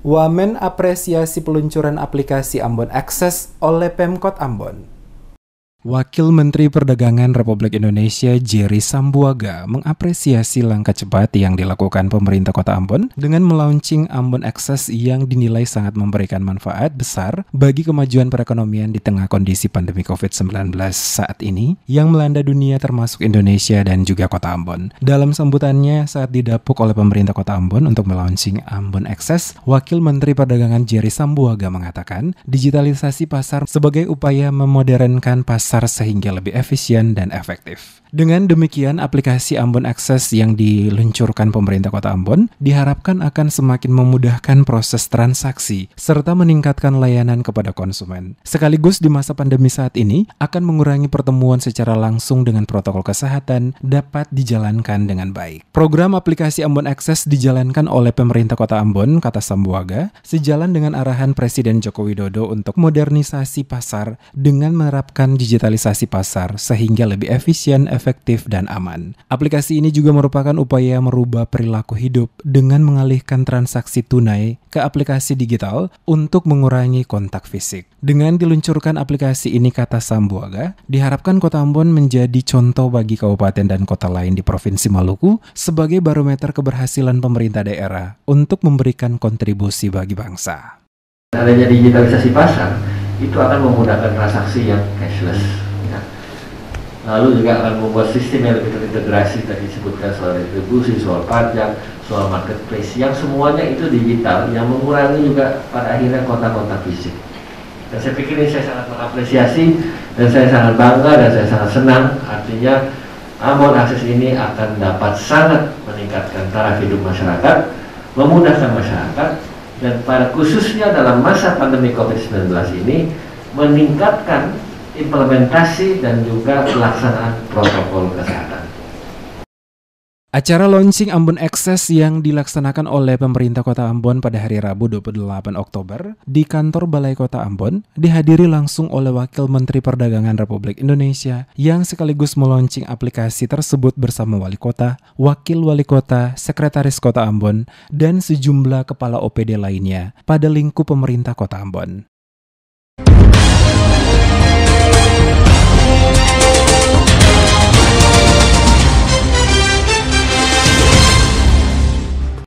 Wamen apresiasi peluncuran aplikasi Ambon Access oleh Pemkot Ambon. Wakil Menteri Perdagangan Republik Indonesia Jerry Sambuaga mengapresiasi langkah cepat yang dilakukan pemerintah Kota Ambon dengan melaunching Ambon Access yang dinilai sangat memberikan manfaat besar bagi kemajuan perekonomian di tengah kondisi pandemi COVID-19 saat ini yang melanda dunia termasuk Indonesia dan juga Kota Ambon. Dalam sambutannya saat didapuk oleh pemerintah Kota Ambon untuk melaunching Ambon Access, Wakil Menteri Perdagangan Jerry Sambuaga mengatakan digitalisasi pasar sebagai upaya memodernkan pasar sehingga lebih efisien dan efektif. Dengan demikian, aplikasi Ambon Access yang diluncurkan pemerintah Kota Ambon diharapkan akan semakin memudahkan proses transaksi serta meningkatkan layanan kepada konsumen. Sekaligus di masa pandemi saat ini akan mengurangi pertemuan secara langsung dengan protokol kesehatan dapat dijalankan dengan baik. Program aplikasi Ambon Access dijalankan oleh pemerintah Kota Ambon, kata Sambuaga, sejalan dengan arahan Presiden Joko Widodo untuk modernisasi pasar dengan menerapkan digitalisasi pasar sehingga lebih efisien, efektif, dan aman. Aplikasi ini juga merupakan upaya merubah perilaku hidup dengan mengalihkan transaksi tunai ke aplikasi digital untuk mengurangi kontak fisik. Dengan diluncurkan aplikasi ini, kata Sambuaga, diharapkan Kota Ambon menjadi contoh bagi kabupaten dan kota lain di Provinsi Maluku sebagai barometer keberhasilan pemerintah daerah untuk memberikan kontribusi bagi bangsa. Adanya digitalisasi pasar itu akan memudahkan transaksi yang cashless. Lalu juga akan membuat sistem yang lebih terintegrasi, tadi disebutkan soal retribusi, soal pajak, soal marketplace, yang semuanya itu digital, yang mengurangi juga pada akhirnya kontak-kontak fisik. Dan saya pikir ini saya sangat mengapresiasi, dan saya sangat bangga, dan saya sangat senang. Artinya Ambon Access ini akan dapat sangat meningkatkan taraf hidup masyarakat, memudahkan masyarakat, dan pada khususnya dalam masa pandemi COVID-19 ini, meningkatkan implementasi dan juga pelaksanaan protokol kesehatan. Acara launching Ambon Access yang dilaksanakan oleh pemerintah Kota Ambon pada hari Rabu 28 Oktober di kantor Balai Kota Ambon dihadiri langsung oleh Wakil Menteri Perdagangan Republik Indonesia yang sekaligus melaunching aplikasi tersebut bersama Wali Kota, Wakil Wali Kota, Sekretaris Kota Ambon, dan sejumlah kepala OPD lainnya pada lingkup pemerintah Kota Ambon.